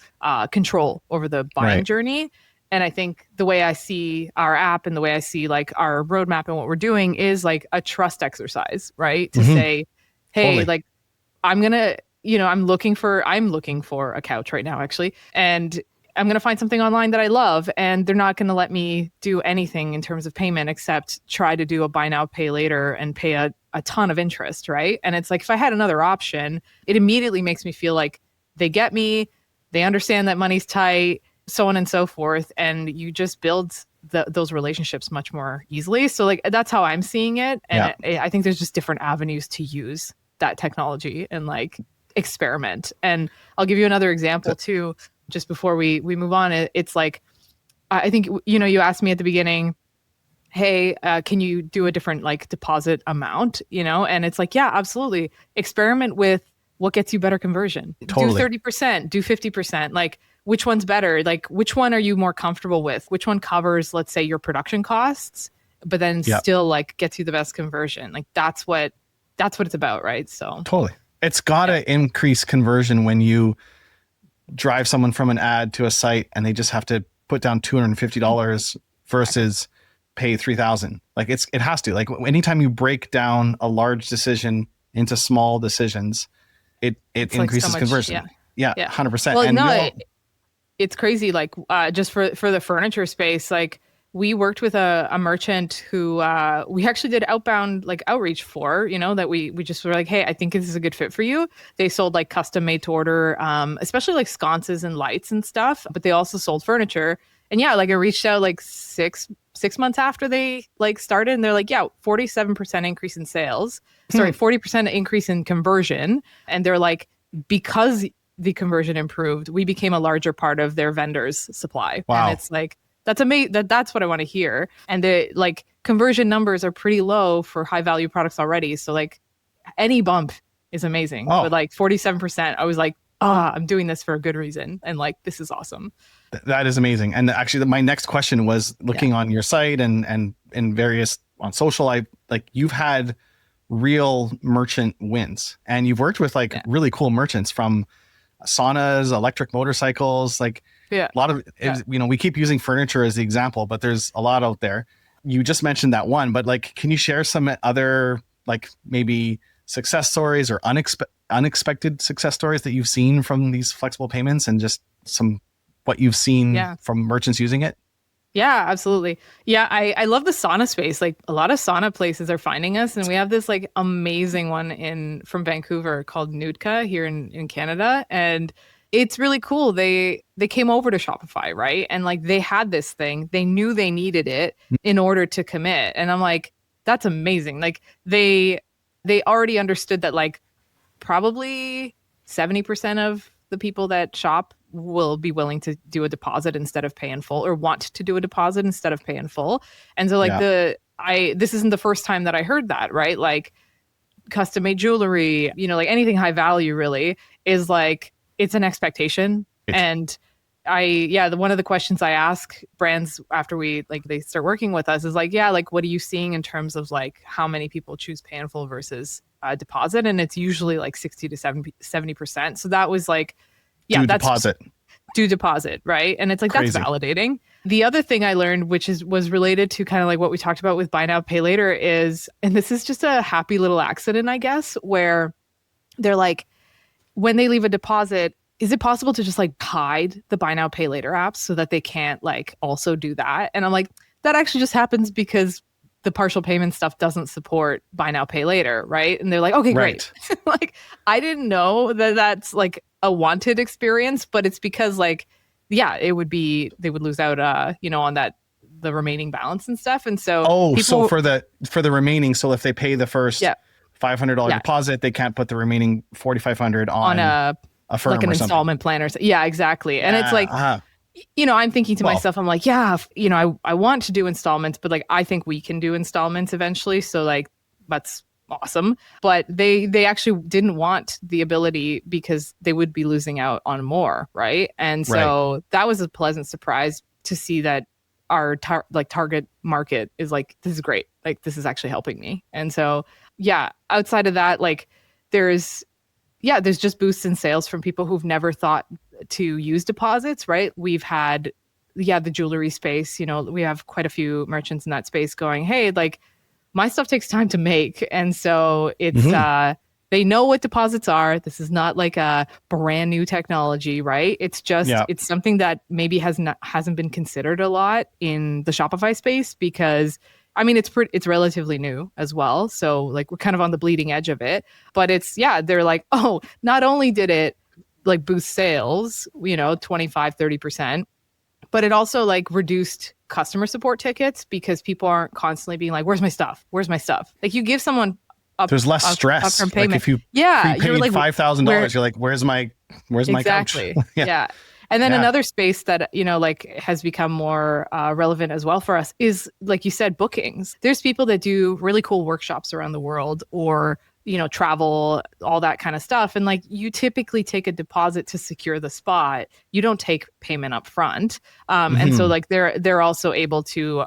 Speaker 2: control over the buying journey. And I think the way I see our app and the way I see like our roadmap and what we're doing is like a trust exercise, right? To say, hey, like I'm looking for a couch right now actually. And I'm going to find something online that I love, and they're not going to let me do anything in terms of payment except try to do a buy now, pay later and pay a ton of interest, right? And it's like, if I had another option, it immediately makes me feel like they get me, they understand that money's tight, so on and so forth. And you just build those relationships much more easily. So like, that's how I'm seeing it. And I think there's just different avenues to use that technology and like experiment. And I'll give you another example too, just before we move on. It's like, I think, you asked me at the beginning, hey, can you do a different like deposit amount, And it's like, yeah, absolutely. Experiment with what gets you better conversion.
Speaker 1: Totally.
Speaker 2: Do 30%, do 50%. Like, which one's better? Like, which one are you more comfortable with? Which one covers, let's say, your production costs, but then still like gets you the best conversion? Like, that's what it's about, right? So
Speaker 1: totally. It's got to increase conversion when you drive someone from an ad to a site and they just have to put down $250 versus pay $3,000. Like it has to. Like anytime you break down a large decision into small decisions, it increases conversion. Yeah, 100%.
Speaker 2: Well, it's crazy. Like just for the furniture space, like we worked with a merchant who we actually did outbound like outreach for, that we just were like, hey, I think this is a good fit for you. They sold like custom made to order, especially like sconces and lights and stuff, but they also sold furniture. And yeah, like I reached out like six months after they like started, and they're like, yeah, 47% increase in sales. Sorry, 40% increase in conversion. And they're like, because the conversion improved, we became a larger part of their vendors' supply.
Speaker 1: Wow.
Speaker 2: And it's like, that's amazing. That's what I want to hear. And the like conversion numbers are pretty low for high value products already. So like any bump is amazing. But like 47%, I was like, I'm doing this for a good reason. And like, this is awesome.
Speaker 1: That is amazing. And actually my next question was looking on your site and in various on social, you've had real merchant wins, and you've worked with really cool merchants from saunas, electric motorcycles, a lot of, we keep using furniture as the example, but there's a lot out there. You just mentioned that one, but can you share some other maybe success stories or unexpected success stories that you've seen from these flexible payments, and just what you've seen from merchants using it?
Speaker 2: Yeah, absolutely. Yeah, I love the sauna space. Like a lot of sauna places are finding us, and we have this amazing one from Vancouver called Nutka here in Canada, and it's really cool. They came over to Shopify, right? And they had this thing. They knew they needed it in order to commit. And I'm like, that's amazing. They already understood that probably 70% of the people that shop will be willing to do a deposit instead of pay in full, or want to do a deposit instead of pay in full. And so this isn't the first time that I heard that, right? Custom made jewelry, anything high value really is it's an expectation. And one of the questions I ask brands after they start working with us is what are you seeing in terms of how many people choose pay in full versus deposit? And it's usually 60 to 70%. So that was do deposit, right? And it's
Speaker 1: Crazy.
Speaker 2: That's validating. The other thing I learned, which was related to kind of what we talked about with buy now, pay later, is, and this is just a happy little accident, I guess, where they're when they leave a deposit, is it possible to just hide the buy now, pay later apps so that they can't also do that? And I'm that actually just happens because the partial payment stuff doesn't support buy now, pay later, right? And they're okay, great.
Speaker 1: Right.
Speaker 2: I didn't know that that's a wanted experience, but it's because they would lose out on the remaining balance and stuff. And so
Speaker 1: so for the remaining, so if they pay the first $500 deposit, they can't put the remaining $4,500 on a firm
Speaker 2: an installment plan or something. Yeah, exactly. And it's I'm thinking to myself, I'm I want to do installments, but I think we can do installments eventually. So that's awesome. But they actually didn't want the ability because they would be losing out on more, right? And so that was a pleasant surprise to see that our target market is this is great. This is actually helping me. And so outside of that, there's just boosts in sales from people who've never thought to use deposits, right? We've had the jewelry space, we have quite a few merchants in that space going, hey, my stuff takes time to make. And so it's they know what deposits are. This is not like a brand new technology, right? It's just, it's something that maybe hasn't been considered a lot in the Shopify space because I mean, it's relatively new as well. So like we're kind of on the bleeding edge of it, but they're like, oh, not only did it like boost sales, 25, 30%, but it also like reduced customer support tickets because people aren't constantly being like, where's my stuff? Where's my stuff? Like you give someone
Speaker 1: there's less stress. Like if you prepaid like, $5,000, you're like, where's my couch?
Speaker 2: Yeah. And then another space that, like has become more relevant as well for us is, like you said, bookings. There's people that do really cool workshops around the world or, travel, all that kind of stuff. And like you typically take a deposit to secure the spot. You don't take payment up front. And so like they're also able to,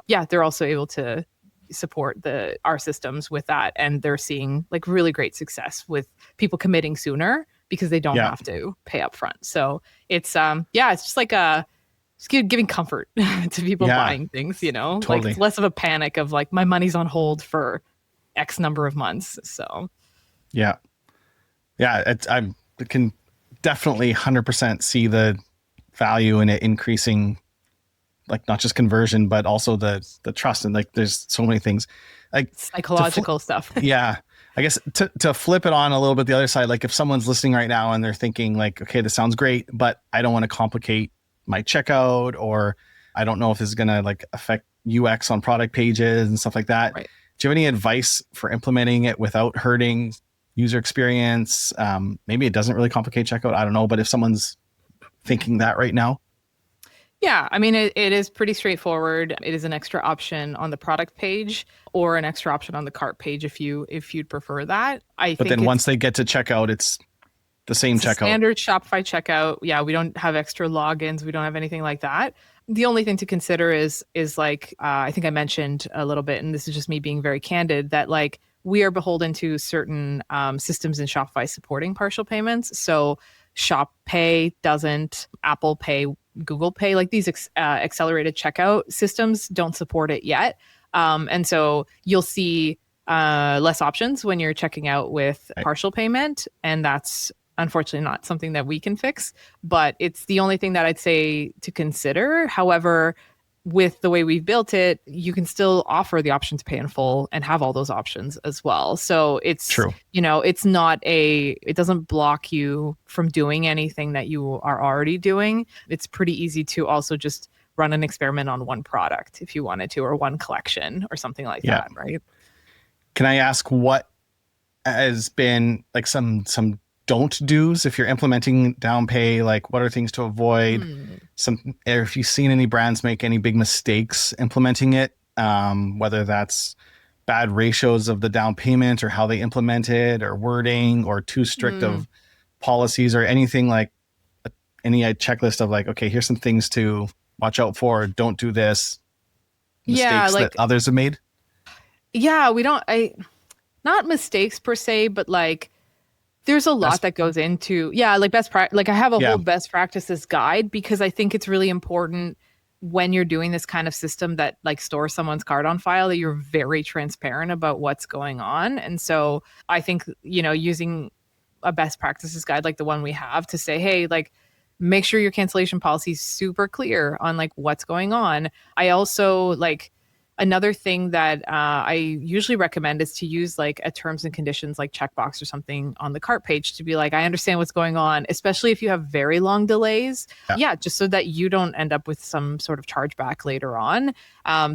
Speaker 2: support our systems with that. And they're seeing like really great success with people committing sooner because they don't have to pay up front. So it's it's just like just giving comfort to people buying things,
Speaker 1: Totally.
Speaker 2: Like it's less of a panic of like my money's on hold for X number of months. So
Speaker 1: I can definitely 100% see the value in it increasing, like not just conversion, but also the trust. And like, there's so many things like
Speaker 2: psychological stuff.
Speaker 1: Yeah. I guess to flip it on a little bit, the other side, like if someone's listening right now and they're thinking like, okay, this sounds great, but I don't want to complicate my checkout, or I don't know if this is going to like affect UX on product pages and stuff like that.
Speaker 2: Right.
Speaker 1: Do you have any advice for implementing it without hurting user experience? Maybe it doesn't really complicate checkout. I don't know. But if someone's thinking that right now.
Speaker 2: Yeah, I mean, it is pretty straightforward. It is an extra option on the product page or an extra option on the cart page if you'd prefer that.
Speaker 1: But then once they get to checkout, it's the same checkout.
Speaker 2: Standard Shopify checkout. Yeah, we don't have extra logins. We don't have anything like that. The only thing to consider is like, I think I mentioned a little bit, and this is just me being very candid, that like we are beholden to certain systems in Shopify supporting partial payments. So Shop Pay doesn't, Apple Pay, Google Pay, like these accelerated checkout systems don't support it yet. And so you'll see less options when you're checking out with partial payment. And that's unfortunately not something that we can fix, but it's the only thing that I'd say to consider. However, with the way we've built it, you can still offer the option to pay in full and have all those options as well. So it's true. It's not it doesn't block you from doing anything that you are already doing. It's pretty easy to also just run an experiment on one product if you wanted to, or one collection or something like that, right?
Speaker 1: Can I ask what has been like some don't do's if you're implementing Downpay? Like what are things to avoid? Or if you've seen any brands make any big mistakes implementing it, whether that's bad ratios of the down payment or how they implement it, or wording, or too strict of policies, or anything like any checklist of like, okay, here's some things to watch out for. Don't do this. Mistakes that others have made.
Speaker 2: Yeah, not mistakes per se, but like, there's a lot that goes into, like like I have a whole best practices guide, because I think it's really important when you're doing this kind of system that like stores someone's card on file, that you're very transparent about what's going on. And so I think, using a best practices guide like the one we have to say, hey, like make sure your cancellation policy is super clear on like what's going on. I also like, another thing that I usually recommend is to use like a terms and conditions like checkbox or something on the cart page to be like, I understand what's going on, especially if you have very long delays. Just so that you don't end up with some sort of chargeback later on.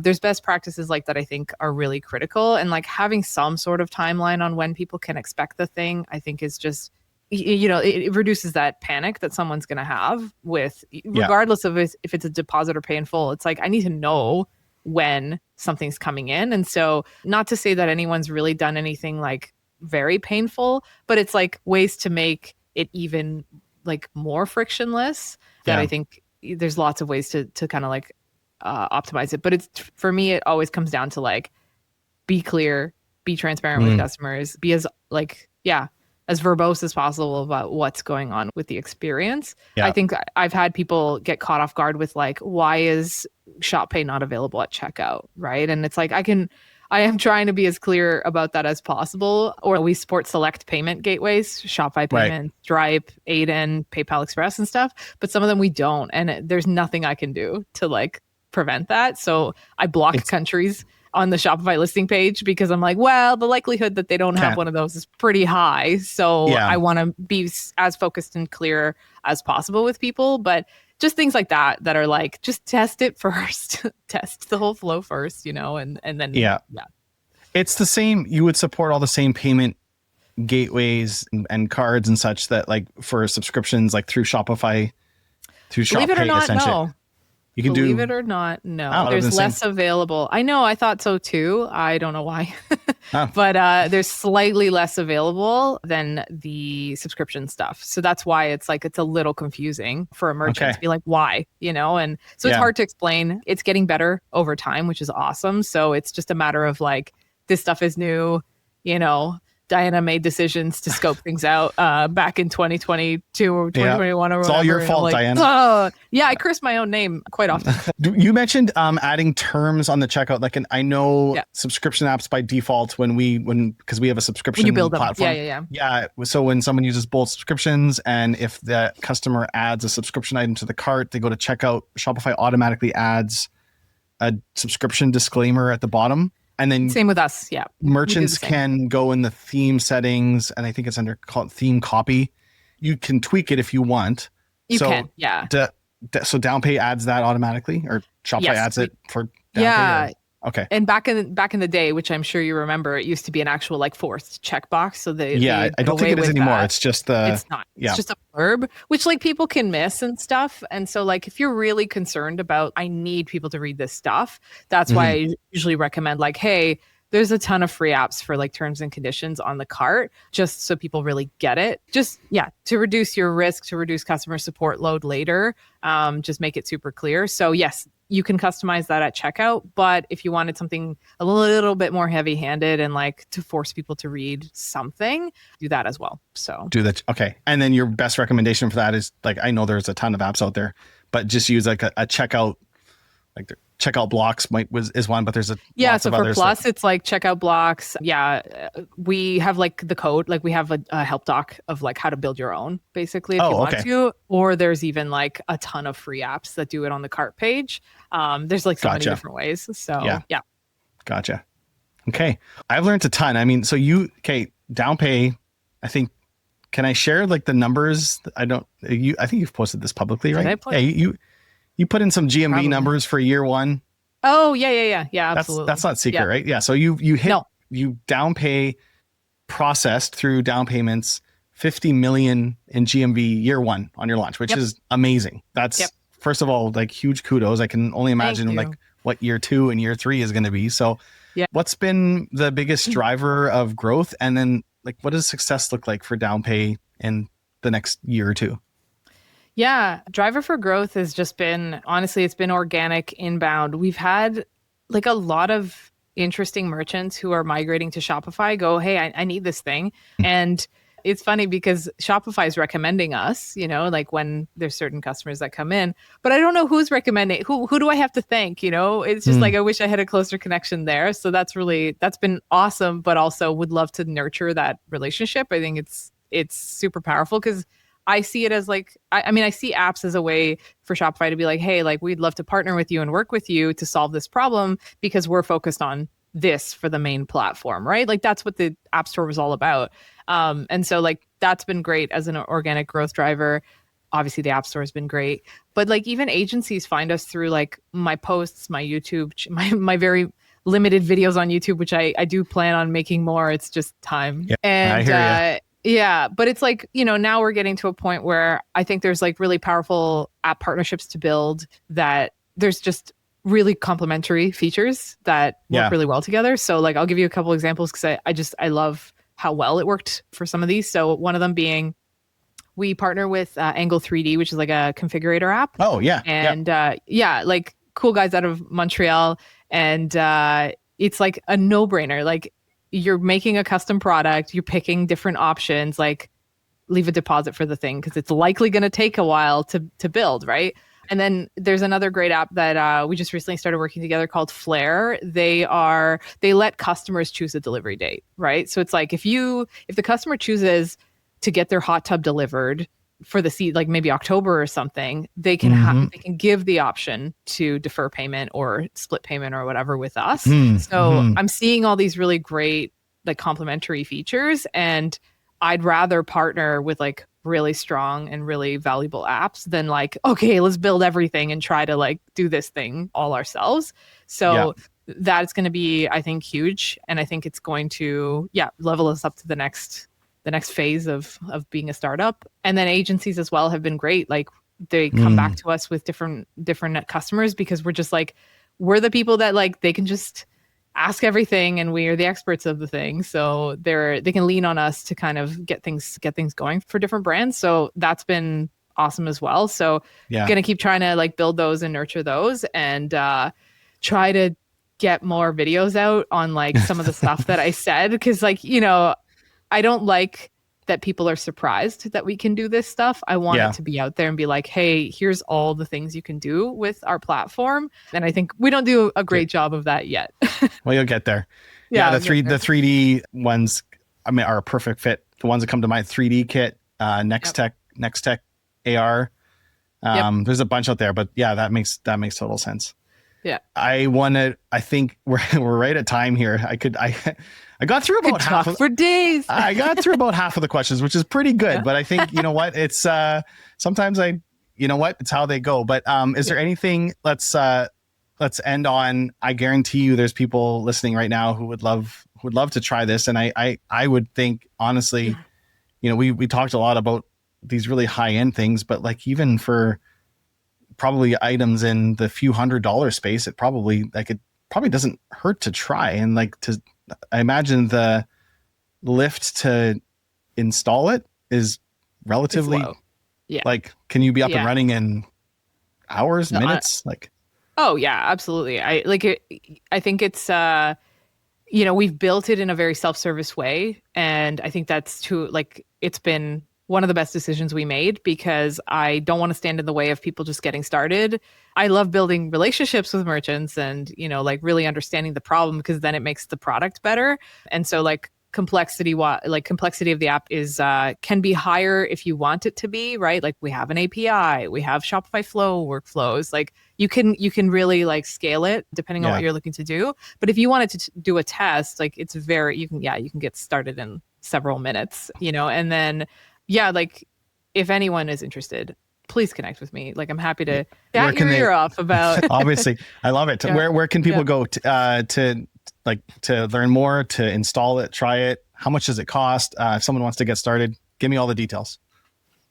Speaker 2: There's best practices like that I think are really critical. And like having some sort of timeline on when people can expect the thing, I think is just, it reduces that panic that someone's going to have with, regardless of if it's a deposit or pay in full. It's like, I need to know when something's coming in. And so not to say that anyone's really done anything like very painful, but it's like ways to make it even like more frictionless that I think there's lots of ways to kind of like optimize it. But it's, for me, it always comes down to like, be clear, be transparent with customers, be as like, as verbose as possible about what's going on with the experience. I think I've had people get caught off guard with like, why is Shop Pay not available at checkout, right? And it's like, I can I am trying to be as clear about that as possible. Or we support select payment gateways, Shopify Payments, Stripe, Aiden, PayPal Express and stuff. But some of them we don't. And there's nothing I can do to like prevent that. So I block countries on the Shopify listing page because I'm like, well, the likelihood that they don't have one of those is pretty high. So I want to be as focused and clear as possible with people. But just things like that are like, just test it first, test the whole flow first, you know, and then. Yeah.
Speaker 1: It's the same. You would support all the same payment gateways and cards and such that like for subscriptions, like through Shopify, through Shop
Speaker 2: Believe it or not,
Speaker 1: essentially.
Speaker 2: no.
Speaker 1: You can
Speaker 2: Believe it or not, no. There's less available. I know, I thought so too. I don't know why. But there's slightly less available than the subscription stuff. So that's why it's a little confusing for a merchant to be like, why? You know, and so it's hard to explain. It's getting better over time, which is awesome. So it's just a matter of like, this stuff is new, you know. Diana made decisions to scope things out back in 2022 or 2021 or whatever.
Speaker 1: It's all your fault,
Speaker 2: like,
Speaker 1: Diana.
Speaker 2: Oh, yeah, I curse my own name quite often.
Speaker 1: You mentioned adding terms on the checkout. Like, and I know subscription apps by default because we have a subscription
Speaker 2: when you build
Speaker 1: platform.
Speaker 2: Them.
Speaker 1: Yeah. So when someone uses both subscriptions and if the customer adds a subscription item to the cart, they go to checkout, Shopify automatically adds a subscription disclaimer at the bottom. And then
Speaker 2: same with us,
Speaker 1: merchants can go in the theme settings, and I think it's under called theme copy. You can tweak it if you want.
Speaker 2: You can.
Speaker 1: So Downpay adds that automatically, or Shopify adds it for Downpay?
Speaker 2: Yeah.
Speaker 1: Okay.
Speaker 2: And back in the day, which I'm sure you remember, it used to be an actual like forced checkbox. So
Speaker 1: I don't think it is anymore. It's just
Speaker 2: it's not. It's just a blurb, which like people can miss and stuff. And so like if you're really concerned about, I need people to read this stuff, that's why I usually recommend like, hey, there's a ton of free apps for like terms and conditions on the cart, just so people really get it. Just to reduce your risk, to reduce customer support load later. Just make it super clear. So yes, you can customize that at checkout, but if you wanted something a little bit more heavy-handed and like to force people to read something, do that as well. So
Speaker 1: do that. Okay. And then your best recommendation for that is like, I know there's a ton of apps out there, but just use like a checkout, like the checkout blocks is one, but there's so
Speaker 2: for Plus, it's like checkout blocks. We have like the code, like we have a help doc of like how to build your own, basically, if you want to. Or there's even like a ton of free apps that do it on the cart page. There's like so many different ways. So yeah.
Speaker 1: Gotcha. Okay. I've learned a ton. I mean, so Downpay, I think, can I share like the numbers? I think you've posted this publicly, right? You put in some GMV numbers for year one.
Speaker 2: Oh, yeah, absolutely.
Speaker 1: That's not secret, right? Yeah. So you Downpay processed through down payments 50 million in GMV year one on your launch, which is amazing. That's first of all, like huge kudos. I can only imagine like what year 2 and year 3 is going to be. So what's been the biggest driver of growth? And then like, what does success look like for Downpay in the next year or two?
Speaker 2: Yeah, driver for growth has just been, honestly, it's been organic inbound. We've had like a lot of interesting merchants who are migrating to Shopify go, hey, I need this thing. And it's funny because Shopify is recommending us, you know, like when there's certain customers that come in, but I don't know who's recommending, who do I have to thank? You know, it's just like, I wish I had a closer connection there. So that's been awesome, but also would love to nurture that relationship. I think it's super powerful because I see it as like, I see apps as a way for Shopify to be like, hey, like we'd love to partner with you and work with you to solve this problem because we're focused on this for the main platform, right? Like that's what the App Store was all about. And so like that's been great as an organic growth driver. Obviously the App Store has been great, but like even agencies find us through like my posts, my YouTube, my very limited videos on YouTube, which I do plan on making more. It's just time.
Speaker 1: Yeah, and I hear you.
Speaker 2: Yeah, but it's like, you know, now we're getting to a point where I think there's like really powerful app partnerships to build that there's just really complementary features that work really well together. So like, I'll give you a couple examples because I love how well it worked for some of these. So one of them being we partner with Angle 3D, which is like a configurator app.
Speaker 1: Oh, yeah.
Speaker 2: And like cool guys out of Montreal. And it's like a no-brainer. Like, you're making a custom product, you're picking different options, like leave a deposit for the thing because it's likely going to take a while to build, right? And then there's another great app that we just recently started working together called Flare. They let customers choose a delivery date, right? So it's like if the customer chooses to get their hot tub delivered for the seat, like maybe October or something, they can they can give the option to defer payment or split payment or whatever with us. So I'm seeing all these really great like complementary features, and I'd rather partner with like really strong and really valuable apps than like, okay, let's build everything and try to like do this thing all ourselves. So that's going to be, I think, huge. And I think it's going to, level us up to the next phase of being a startup. And then agencies as well have been great. Like they come back to us with different customers because we're just like, we're the people that like, they can just ask everything and we are the experts of the thing. So they can lean on us to kind of get things going for different brands. So that's been awesome as well. So going to keep trying to like build those and nurture those and try to get more videos out on like some of the stuff that I said. Cause like, I don't like that people are surprised that we can do this stuff. I want it to be out there and be like, hey, here's all the things you can do with our platform. And I think we don't do a great job of that yet.
Speaker 1: Well, you'll get there. The 3D ones, I mean, are a perfect fit. The ones that come to mind, 3D Kit, Next Tech AR. There's a bunch out there, but that makes total sense.
Speaker 2: Yeah.
Speaker 1: I think we're right at time here. I got through about half
Speaker 2: for days.
Speaker 1: I got through about half of the questions, which is pretty good. But I think, you know what, it's sometimes it's how they go. But is there anything, let's end on, I guarantee you there's people listening right now who would love to try this. And I would think, honestly, we talked a lot about these really high end things, but like even for probably items in the few $100 space, it probably doesn't hurt to try. And like I imagine the lift to install it is relatively low. Like, can you be up and running in hours, minutes?
Speaker 2: Oh yeah, absolutely. I think it's, we've built it in a very self-service way. And I think that's it's been one of the best decisions we made because I don't want to stand in the way of people just getting started. I love building relationships with merchants and, really understanding the problem because then it makes the product better. And so complexity of the app is can be higher if you want it to be, right? Like we have an API, we have Shopify Flow workflows. Like you can really scale it depending on what you're looking to do. But if you wanted to do a test, it's you can get started in several minutes, and then if anyone is interested, please connect with me. I'm happy to chat your ear off about.
Speaker 1: Obviously, I love it. Where can people go to learn more, to install it, try it? How much does it cost? If someone wants to get started, give me all the details.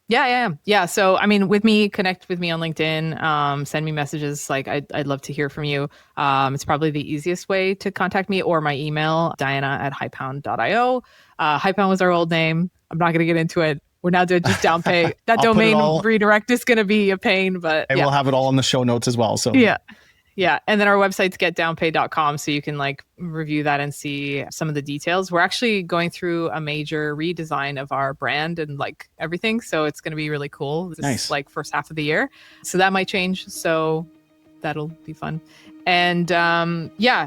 Speaker 2: Yeah. So, connect with me on LinkedIn, send me messages. I'd love to hear from you. It's probably the easiest way to contact me, or my email, diana@highpound.io. Highpound was our old name. I'm not going to get into it. We're now doing just Downpay. That domain redirect is going to be a pain, but
Speaker 1: we'll have it all in the show notes as well. So
Speaker 2: yeah. And then our website's getdownpay.com. So you can review that and see some of the details. We're actually going through a major redesign of our brand and everything. So it's going to be really cool. This is first half of the year. So that might change. So that'll be fun. And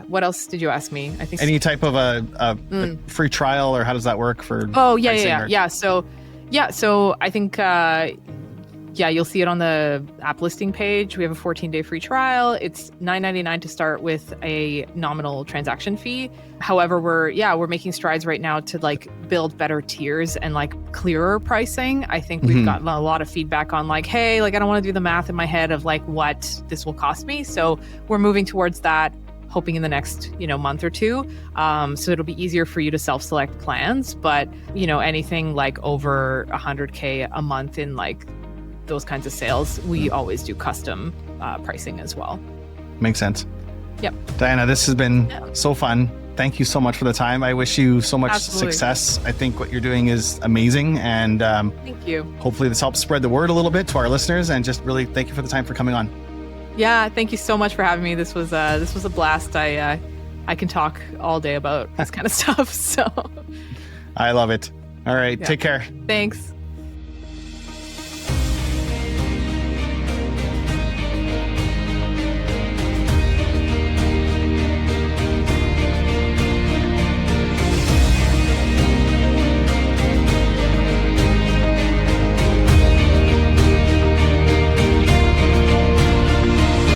Speaker 2: what else did you ask me? I think
Speaker 1: any type of a free trial, or how does that work for?
Speaker 2: Oh, yeah. So I think, you'll see it on the app listing page. We have a 14-day free trial. It's $9.99 to start with a nominal transaction fee. However, we're making strides right now to build better tiers and clearer pricing. I think we've gotten a lot of feedback on hey, I don't want to do the math in my head of what this will cost me. So we're moving towards that, hoping in the next month or two. So it'll be easier for you to self-select plans. But anything over $100K a month in those kinds of sales, we always do custom pricing as well.
Speaker 1: Makes sense.
Speaker 2: Yep.
Speaker 1: Diana, this has been so fun. Thank you so much for the time. I wish you so much success. I think what you're doing is amazing. And
Speaker 2: thank you.
Speaker 1: Hopefully this helps spread the word a little bit to our listeners, and just really thank you for the time for coming on.
Speaker 2: Yeah, thank you so much for having me. This was a blast. I can talk all day about this kind of stuff. So
Speaker 1: I love it. All right. Take care.
Speaker 2: Thanks.